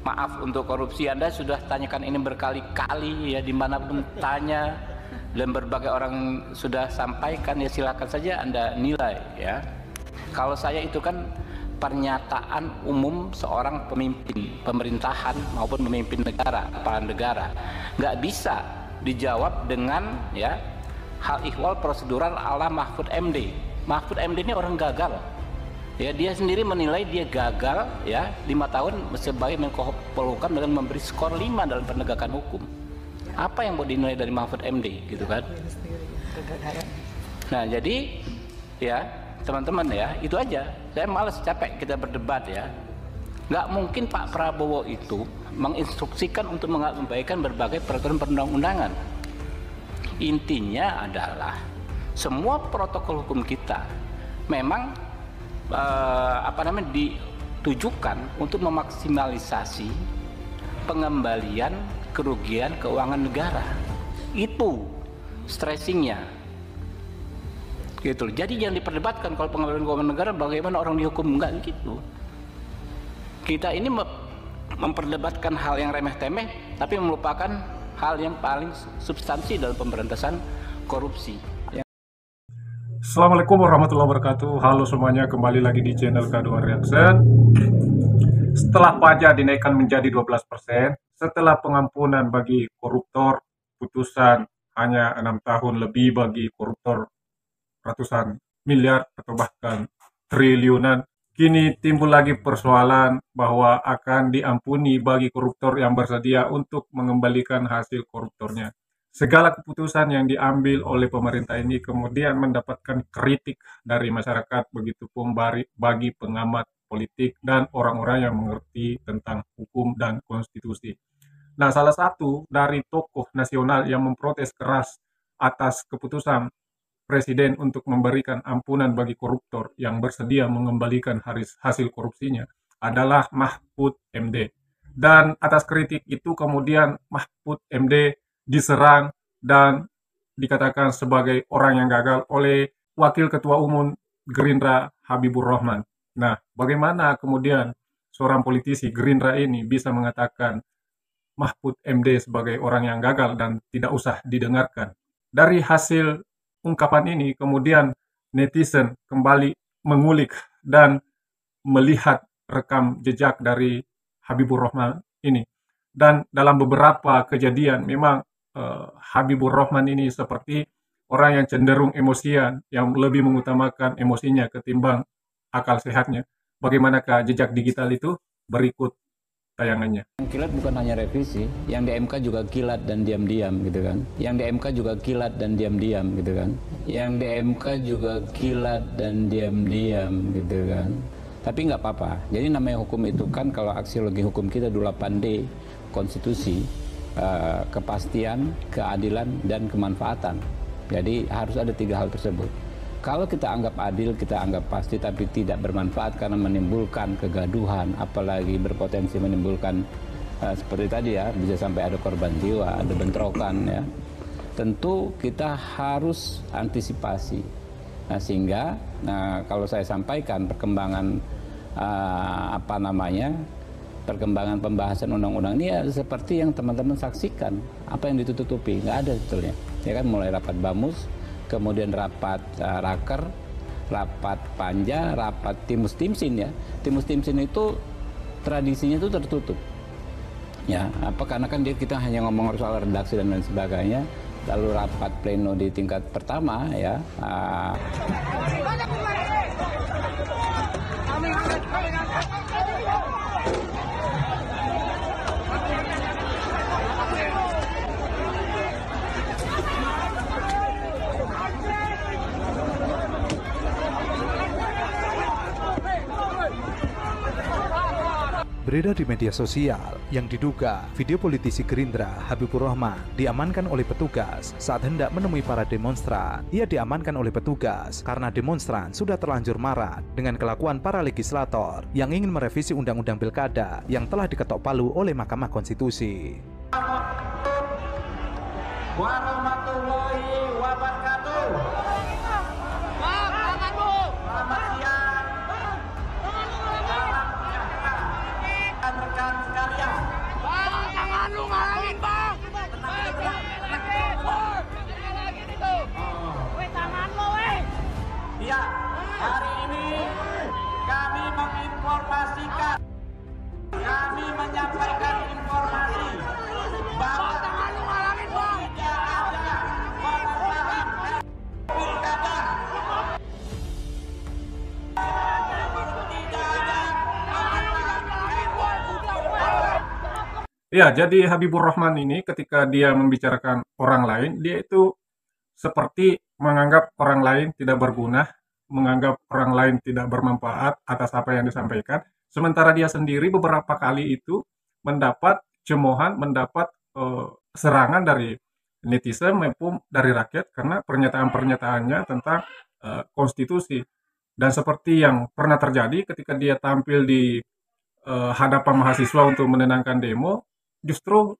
Maaf untuk korupsi, Anda sudah tanyakan ini berkali-kali ya, dimanapun tanya dan berbagai orang sudah sampaikan, ya silakan saja Anda nilai ya. Kalau saya itu kan pernyataan umum seorang pemimpin pemerintahan maupun pemimpin negara, kepala negara, nggak bisa dijawab dengan ya hal ihwal prosedural ala Mahfud MD. Mahfud MD ini orang gagal. Ya, dia sendiri menilai dia gagal ya 5 tahun sebagai Menko Polhukam dengan memberi skor 5 dalam penegakan hukum. Apa yang mau dinilai dari Mahfud MD gitu kan? Nah, jadi ya teman-teman ya, itu aja. Saya malas, capek kita berdebat ya. Nggak mungkin Pak Prabowo itu menginstruksikan untuk mengabaikan berbagai peraturan perundang-undangan. Intinya adalah semua protokol hukum kita memang ditujukan untuk memaksimalisasi pengembalian kerugian keuangan negara. Itu stressingnya gitu. Jadi yang diperdebatkan kalau pengembalian keuangan negara bagaimana orang dihukum, enggak gitu. Kita ini memperdebatkan hal yang remeh-temeh tapi melupakan hal yang paling substansi dalam pemberantasan korupsi. Assalamualaikum warahmatullahi wabarakatuh. Halo semuanya, kembali lagi di channel K2 Reaction. Setelah pajak dinaikkan menjadi 12%, setelah pengampunan bagi koruptor, putusan hanya 6 tahun lebih bagi koruptor ratusan miliar atau bahkan triliunan, kini timbul lagi persoalan bahwa akan diampuni bagi koruptor yang bersedia untuk mengembalikan hasil koruptornya. Segala keputusan yang diambil oleh pemerintah ini kemudian mendapatkan kritik dari masyarakat, begitupun bagi pengamat politik dan orang-orang yang mengerti tentang hukum dan konstitusi. Nah, salah satu dari tokoh nasional yang memprotes keras atas keputusan Presiden untuk memberikan ampunan bagi koruptor yang bersedia mengembalikan hasil korupsinya adalah Mahfud MD. Dan atas kritik itu kemudian Mahfud MD diserang dan dikatakan sebagai orang yang gagal oleh Wakil Ketua Umum Gerindra Habibur Rahman. Nah, bagaimana kemudian seorang politisi Gerindra ini bisa mengatakan Mahfud MD sebagai orang yang gagal dan tidak usah didengarkan? Dari hasil ungkapan ini kemudian netizen kembali mengulik dan melihat rekam jejak dari Habibur Rahman ini. Dan dalam beberapa kejadian memang Habibur Rahman ini seperti orang yang cenderung emosian, yang lebih mengutamakan emosinya ketimbang akal sehatnya. Bagaimanakah jejak digital itu? Berikut tayangannya. Yang kilat bukan hanya revisi, yang di MK juga kilat dan diam-diam gitu kan. Yang di MK juga kilat dan diam-diam gitu kan. Yang di MK juga kilat dan diam-diam gitu kan. Tapi nggak apa-apa. Jadi namanya hukum itu kan, kalau aksiologi hukum kita 8D, konstitusi, kepastian, keadilan, dan kemanfaatan. Jadi harus ada 3 hal tersebut. Kalau kita anggap adil, kita anggap pasti, tapi tidak bermanfaat karena menimbulkan kegaduhan, apalagi berpotensi menimbulkan seperti tadi ya, bisa sampai ada korban jiwa, ada bentrokan ya. Tentu kita harus antisipasi. Nah, sehingga kalau saya sampaikan perkembangan perkembangan pembahasan undang-undang ini ya seperti yang teman-teman saksikan. Apa yang ditutupi? Nggak ada sebetulnya. Ya kan, mulai rapat Bamus, kemudian rapat Raker, rapat Panja, rapat Timus Timsin ya. Timus Timsin itu tradisinya itu tertutup. Ya, karena kan kita hanya ngomong soal redaksi dan lain sebagainya. Lalu rapat pleno di tingkat pertama ya. Beredar di media sosial yang diduga video politisi Gerindra Habibur Rahman diamankan oleh petugas saat hendak menemui para demonstran. Ia diamankan oleh petugas karena demonstran sudah terlanjur marah dengan kelakuan para legislator yang ingin merevisi Undang-Undang Pilkada yang telah diketok palu oleh Mahkamah Konstitusi. Warahmatullahi wabarakatuh. Selamat siang. Rekan-rekan sekalian, menyampaikan informasi bahwa tidak ada perubahan pilkada. Ya, jadi Habibur Rahman ini ketika dia membicarakan orang lain, dia itu seperti menganggap orang lain tidak berguna, menganggap orang lain tidak bermanfaat atas apa yang disampaikan. Sementara dia sendiri beberapa kali itu mendapat cemoohan, mendapat serangan dari netizen maupun dari rakyat karena pernyataan-pernyataannya tentang konstitusi. Dan seperti yang pernah terjadi ketika dia tampil di hadapan mahasiswa untuk menenangkan demo, justru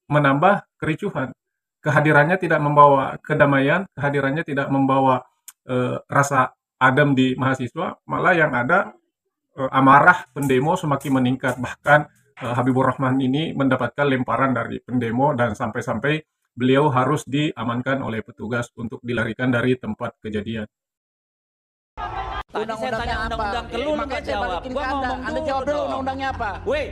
menambah kericuhan. Kehadirannya tidak membawa kedamaian, kehadirannya tidak membawa rasa adem di mahasiswa, malah yang ada amarah pendemo semakin meningkat. Bahkan Habibur Rahman ini mendapatkan lemparan dari pendemo dan sampai-sampai beliau harus diamankan oleh petugas untuk dilarikan dari tempat kejadian. Tadi saya tanya undang-undang ke lu nggak jawab. Gua ngomong Anda jawab dulu undang-undangnya apa? Weh,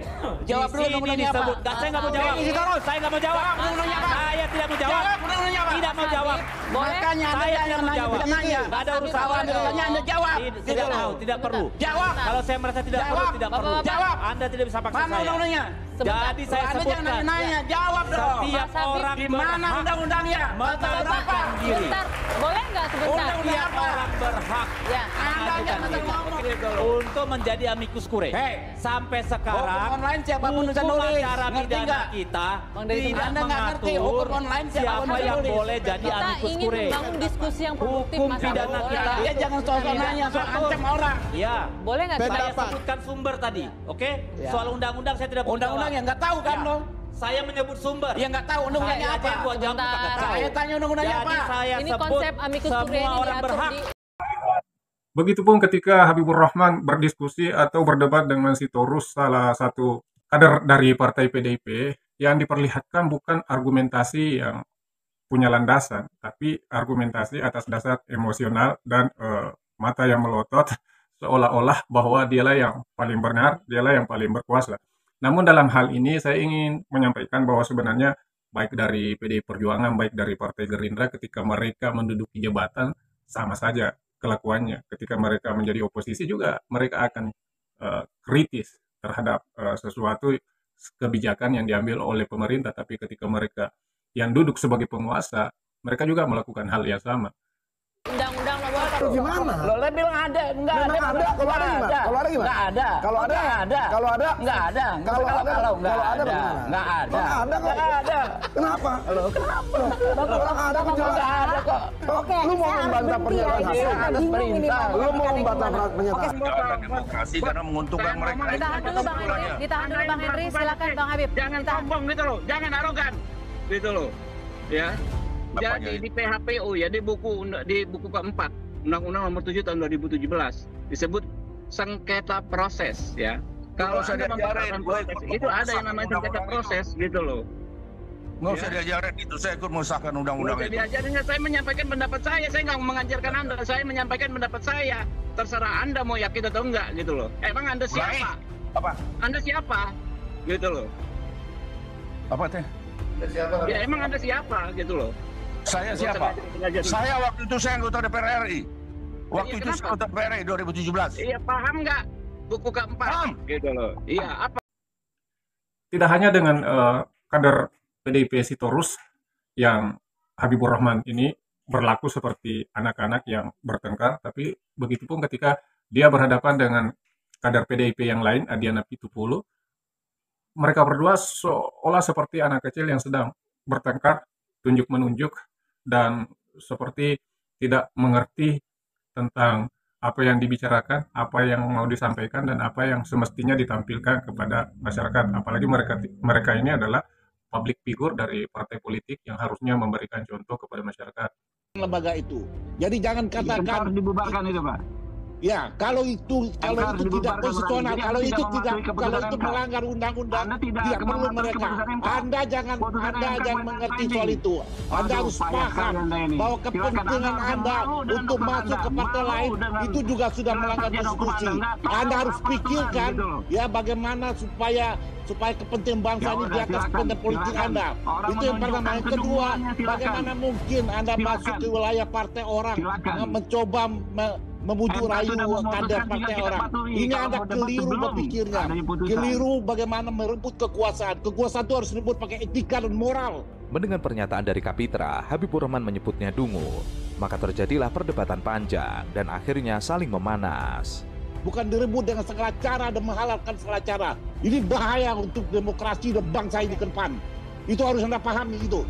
Jawab dulu undang-undangnya apa? Saya nggak mau jawab. Saya nggak mau jawab. Saya tidak mau jawab. Undang-undangnya apa? Tidak mau jawab. Makanya Anda Saya jangan tidak mau nanya, jawab. tidak nanya. Nggak ada urusan. Kalau Anda tanya, Anda jawab. Tidak mau, tidak perlu. Jawab. Kalau saya merasa tidak perlu, tidak perlu. Jawab. Anda tidak bisa paksa Mana saya. undang-undangnya? Jadi saya Anda jangan sebutkan. nanya, jawab dong. Setiap orang Di mana berhak undang-undangnya? Pasal berapa? menyatakan diri. Sebentar, boleh nggak sebentar? Undang-undang Setiap apa? orang berhak Ya. Anda mengajukan jangan diri ngomong. untuk menjadi amicus curiae. Hei. Sampai sekarang Hukum online siapapun bisa hukum nulis. acara Ngerti pidana nggak? kita Bang Deddy, tidak Anda nggak ngerti mengatur hukum online siapapun siapa bisa yang nulis. boleh jadi Kita amicus ingin curiae. membangun diskusi yang produktif, Hukum Mas pidana Abdul. kita. Dia jangan soal nanya, soal ancam orang. Ya. Boleh nggak Saya Pak? sebutkan sumber tadi, oke? Ya. Soal undang-undang saya tidak mau Undang-undangnya jawab. nggak tahu kan Ya. dong? Saya menyebut sumber. Ya nggak tahu undang-undangnya Saya apa. aja buat jawab Sebentar. kagak tahu. Saya tanya undang-undangnya Jadi apa. saya Ini sebut konsep amicus curiae semua ini orang diatur berhak. di Begitupun ketika Habibur Rahman berdiskusi atau berdebat dengan Sitorus, salah satu kader dari partai PDIP, yang diperlihatkan bukan argumentasi yang punya landasan, tapi argumentasi atas dasar emosional dan mata yang melotot, seolah-olah bahwa dialah yang paling benar, dialah yang paling berkuasa. Namun dalam hal ini saya ingin menyampaikan bahwa sebenarnya baik dari PDI Perjuangan, baik dari Partai Gerindra, ketika mereka menduduki jabatan, sama saja kelakuannya. Ketika mereka menjadi oposisi juga mereka akan kritis terhadap sesuatu kebijakan yang diambil oleh pemerintah. Tapi ketika mereka yang duduk sebagai penguasa, mereka juga melakukan hal yang sama. Undang-Undang nomor Gimana? Lo bilang ada, enggak ada. Memang ada, kalau ada gimana? Kalau ada gimana? Enggak ada. Kalau ada? Enggak ada. Kalau ada? Enggak ada. Kalau ada? Kalau enggak Kalau ada ada. bagaimana? Enggak ada. Kalau ada kok. Enggak ada. Kenapa? Loh, kenapa? Orang ada kok jelas. Enggak ada kok. Oke, lu mau membantah pernyataan Ini hasil? ada perintah. Lu mau membantah pernyataan? Jalan demokrasi karena menguntungkan mereka. Ditahan dulu Bang Henry, ditahan dulu Bang Henry, silakan Bang Habib. Jangan Ditahan. sombong gitu loh. Jangan arogan. Gitu loh. Ya. Jadi di PHPU ya di buku keempat Undang-Undang Nomor 7 tahun 2017 disebut sengketa proses ya. Kalau usah Anda diajarin, membicarakan gue proses, ikut itu ada yang mengesahkan namanya sengketa undang-undang proses gitu loh. Nggak usah diajarin itu, saya ikut mengesahkan undang-undang Nggak itu. diajarin, saya menyampaikan pendapat saya nggak mengajarkan Anda, saya menyampaikan pendapat saya. Terserah Anda mau yakin atau enggak gitu loh. Emang Anda siapa? Apa? Anda siapa? Gitu loh. Apa teh? Ya emang Anda siapa gitu loh. Saya siapa? Saya waktu itu saya anggota DPR RI. Waktu Iya, itu saya kenapa? anggota DPR RI 2017. Iya paham nggak? Buku keempat Paham. gitu loh. Iya apa? Tidak hanya dengan kader PDIP Sitorus yang Habibur Rahman ini berlaku seperti anak-anak yang bertengkar, tapi begitupun ketika dia berhadapan dengan kader PDIP yang lain, Adiana Pitupulu, mereka berdua seolah seperti anak kecil yang sedang bertengkar, tunjuk-menunjuk, dan seperti tidak mengerti tentang apa yang dibicarakan, apa yang mau disampaikan, dan apa yang semestinya ditampilkan kepada masyarakat. Apalagi mereka ini adalah public figure dari partai politik yang harusnya memberikan contoh kepada masyarakat. Lembaga itu. Jadi jangan katakan Harus dibubarkan itu Pak. Ya, kalau itu tidak konstitusional, kalau itu melanggar undang-undang, tidak perlu mereka. Anda jangan mengerti soal itu. Anda harus paham bahwa kepentingan Anda untuk masuk ke partai lain itu juga sudah melanggar konstitusi. Anda harus pikirkan ya bagaimana supaya kepentingan bangsa ini di atas kepentingan politik Anda. Itu yang pertama. Yang kedua, bagaimana mungkin Anda masuk ke wilayah partai orang mencoba memujuk rayu kader partai orang. Ini Anda keliru berpikirnya. Keliru bagaimana merebut kekuasaan. Kekuasaan itu harus direbut pakai etika dan moral. Mendengar pernyataan dari Kapitra, Habibur Rahman menyebutnya dungu. Maka terjadilah perdebatan panjang dan akhirnya saling memanas. Bukan direbut dengan segala cara dan menghalalkan segala cara. Ini bahaya untuk demokrasi dan bangsa ini ke depan. Itu harus Anda pahami itu.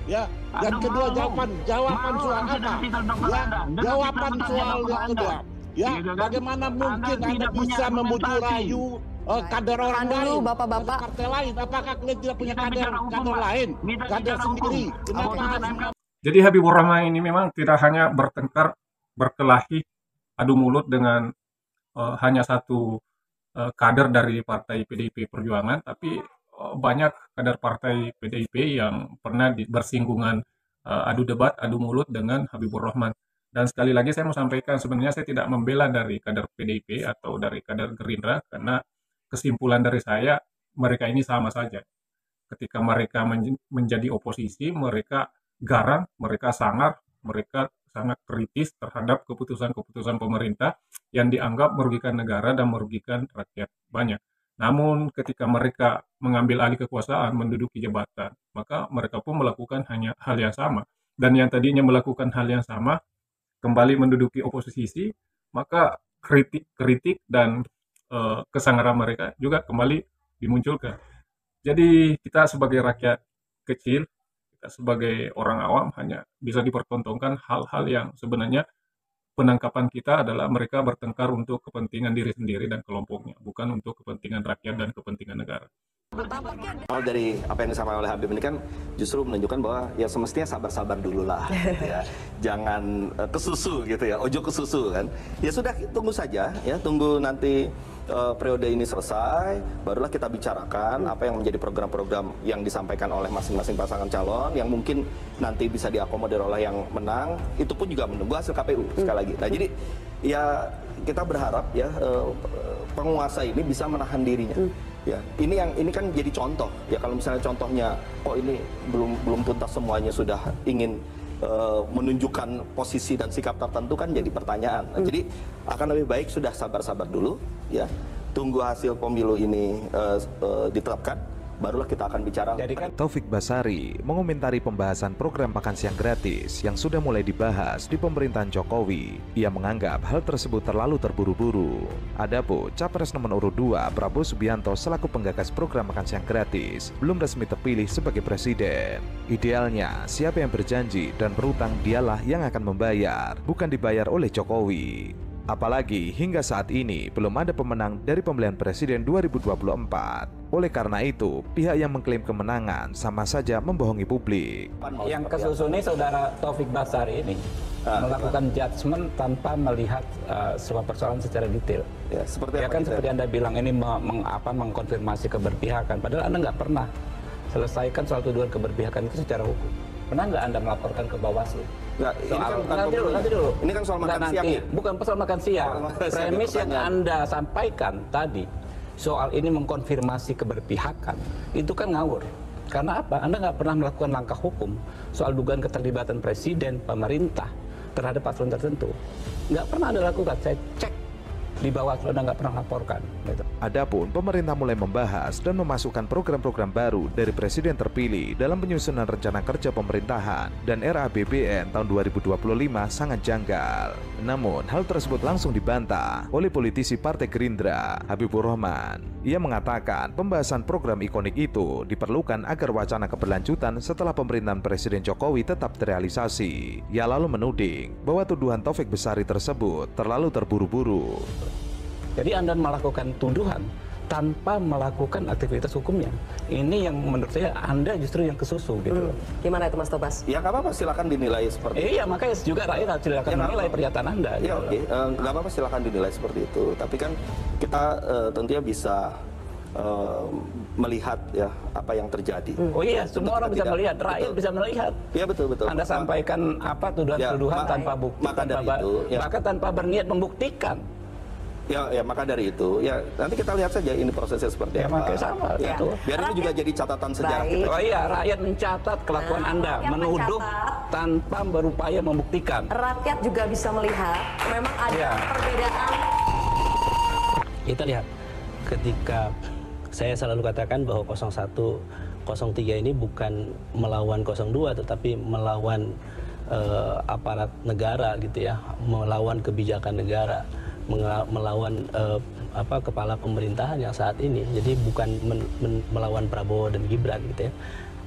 Ya, dan kedua jawaban soal apa? Ya, jawaban soal yang kedua. Ya, bagaimana mungkin Anda bisa memujuk rayu kader orang lain, Bapak-bapak, partai lain? Apakah kalian tidak punya kader lain, kader sendiri? Kenapa harus? Jadi Habibur Rahman ini memang tidak hanya bertengkar, berkelahi, adu mulut dengan hanya satu kader dari partai PDIP Perjuangan, tapi banyak kader partai PDIP yang pernah bersinggungan adu debat, adu mulut dengan Habibur Rahman. Dan sekali lagi saya mau sampaikan, sebenarnya saya tidak membela dari kader PDIP atau dari kader Gerindra, karena kesimpulan dari saya, mereka ini sama saja. Ketika mereka menjadi oposisi, mereka garang, mereka sangar, mereka sangat kritis terhadap keputusan-keputusan pemerintah yang dianggap merugikan negara dan merugikan rakyat banyak. Namun ketika mereka mengambil alih kekuasaan, menduduki jabatan, maka mereka pun melakukan hanya hal yang sama. Dan yang tadinya melakukan hal yang sama, kembali menduduki oposisi, maka kritik dan kesangaran mereka juga kembali dimunculkan. Jadi kita sebagai rakyat kecil, kita sebagai orang awam hanya bisa dipertontonkan hal-hal yang sebenarnya penangkapan kita adalah mereka bertengkar untuk kepentingan diri sendiri dan kelompoknya, bukan untuk kepentingan rakyat dan kepentingan negara. Dari apa yang disampaikan oleh Habib ini kan justru menunjukkan bahwa ya semestinya sabar-sabar dulu lah, ya. Jangan kesusu gitu ya, ojo kesusu kan. Ya sudah, tunggu saja ya, tunggu nanti periode ini selesai, barulah kita bicarakan apa yang menjadi program-program yang disampaikan oleh masing-masing pasangan calon yang mungkin nanti bisa diakomodir oleh yang menang. Itu pun juga menunggu hasil KPU sekali lagi. Nah jadi ya kita berharap ya penguasa ini bisa menahan dirinya. Ya, ini kan jadi contoh ya, kalau misalnya contohnya kok ini belum tuntas semuanya sudah ingin menunjukkan posisi dan sikap tertentu kan jadi pertanyaan. Nah, jadi akan lebih baik sudah sabar-sabar dulu ya, tunggu hasil pemilu ini ditetapkan, barulah kita akan bicara. Taufik Basari mengomentari pembahasan program makan siang gratis yang sudah mulai dibahas di pemerintahan Jokowi. Ia menganggap hal tersebut terlalu terburu-buru. Adapun Capres nomor urut 2 Prabowo Subianto selaku penggagas program makan siang gratis belum resmi terpilih sebagai presiden. Idealnya siapa yang berjanji dan berutang dialah yang akan membayar, bukan dibayar oleh Jokowi. Apalagi hingga saat ini belum ada pemenang dari pemilihan presiden 2024. Oleh karena itu, pihak yang mengklaim kemenangan sama saja membohongi publik. Yang kasus ini saudara Taufik Basari ini melakukan judgement tanpa melihat sebuah persoalan secara detail. Ya, seperti ya kan seperti Anda bilang ini mengkonfirmasi keberpihakan, padahal Anda nggak pernah selesaikan soal tuduhan keberpihakan itu secara hukum. Pernah nggak Anda melaporkan ke Bawaslu? Nanti dulu. Ini kan soal makan siang ya? Bukan soal makan siang. Premis yang Anda sampaikan tadi soal ini mengkonfirmasi keberpihakan itu kan ngawur. Karena apa? Anda nggak pernah melakukan langkah hukum soal dugaan keterlibatan presiden, pemerintah terhadap paslon tertentu. Nggak pernah Anda lakukan. Saya cek di Bawaslu, Anda nggak pernah laporkan. Gitu. Adapun pemerintah mulai membahas dan memasukkan program-program baru dari presiden terpilih dalam penyusunan rencana kerja pemerintahan dan RAPBN tahun 2025 sangat janggal. Namun hal tersebut langsung dibantah oleh politisi Partai Gerindra, Habibur Rahman. Ia mengatakan pembahasan program ikonik itu diperlukan agar wacana keberlanjutan setelah pemerintahan Presiden Jokowi tetap terrealisasi. Ia lalu menuding bahwa tuduhan Taufik Basari tersebut terlalu terburu-buru. Jadi Anda melakukan tuduhan tanpa melakukan aktivitas hukumnya. Ini yang menurut saya Anda justru yang kesusu gitu. Gimana itu Mas Tobas? Ya nggak apa-apa, silakan dinilai seperti itu. Iya, makanya juga rakyat silakan menilai pernyataan Anda. Ya oke, nggak apa-apa, silakan dinilai seperti itu. Tapi kan kita tentunya bisa melihat ya apa yang terjadi. Oh iya, semua orang bisa melihat, rakyat bisa melihat. Iya betul. Anda sampaikan apa tuduhan-tuduhan tanpa bukti, maka tanpa berniat membuktikan. Ya maka dari itu ya nanti kita lihat saja ini prosesnya seperti apa. Makanya sama. Ya. Biar ini juga jadi catatan sejarah kita. Oh iya, rakyat mencatat kelakuan Anda, menuduh tanpa berupaya membuktikan. Rakyat juga bisa melihat memang ada perbedaan. Kita lihat ketika saya selalu katakan bahwa 01, 03 ini bukan melawan 02 tetapi melawan aparat negara gitu ya, melawan kebijakan negara, melawan kepala pemerintahan yang saat ini. Jadi bukan melawan Prabowo dan Gibran gitu ya.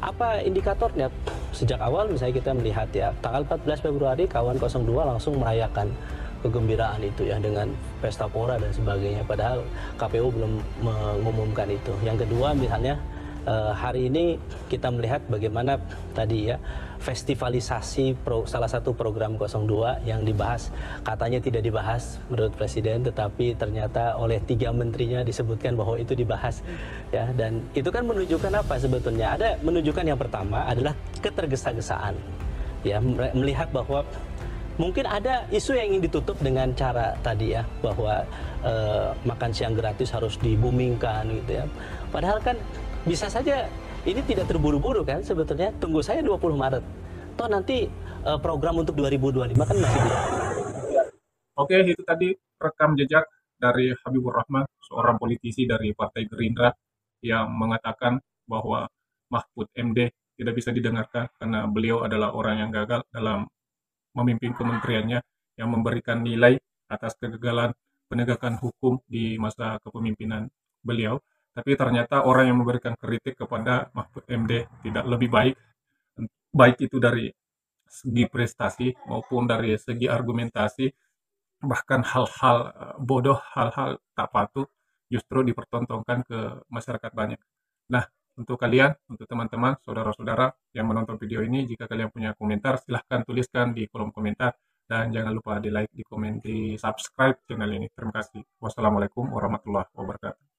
Apa indikatornya? Sejak awal misalnya kita melihat ya, tanggal 14 Februari kawan 02 langsung merayakan kegembiraan itu ya dengan pesta pora dan sebagainya, padahal KPU belum mengumumkan itu. Yang kedua misalnya hari ini kita melihat bagaimana tadi ya festivalisasi salah satu program 02 yang dibahas, katanya tidak dibahas menurut Presiden, tetapi ternyata oleh 3 menterinya disebutkan bahwa itu dibahas ya. Dan itu kan menunjukkan apa sebetulnya? Ada menunjukkan yang pertama adalah ketergesa-gesaan ya, melihat bahwa mungkin ada isu yang ingin ditutup dengan cara tadi ya, bahwa makan siang gratis harus dibumingkan gitu ya. Padahal kan bisa saja ini tidak terburu-buru kan sebetulnya. Tunggu saya 20 Maret. Toh nanti program untuk 2025 kan masih bisa. Oke, itu tadi rekam jejak dari Habibur Rahman, seorang politisi dari Partai Gerindra yang mengatakan bahwa Mahfud MD tidak bisa didengarkan karena beliau adalah orang yang gagal dalam memimpin kementeriannya, yang memberikan nilai atas kegagalan penegakan hukum di masa kepemimpinan beliau. Tapi ternyata orang yang memberikan kritik kepada Mahfud MD tidak lebih baik itu dari segi prestasi maupun dari segi argumentasi, bahkan hal-hal bodoh, hal-hal tak patut justru dipertontonkan ke masyarakat banyak. Nah, untuk kalian, untuk teman-teman, saudara-saudara yang menonton video ini, jika kalian punya komentar, silahkan tuliskan di kolom komentar. Dan jangan lupa di like, di komen, di subscribe channel ini. Terima kasih. Wassalamualaikum warahmatullahi wabarakatuh.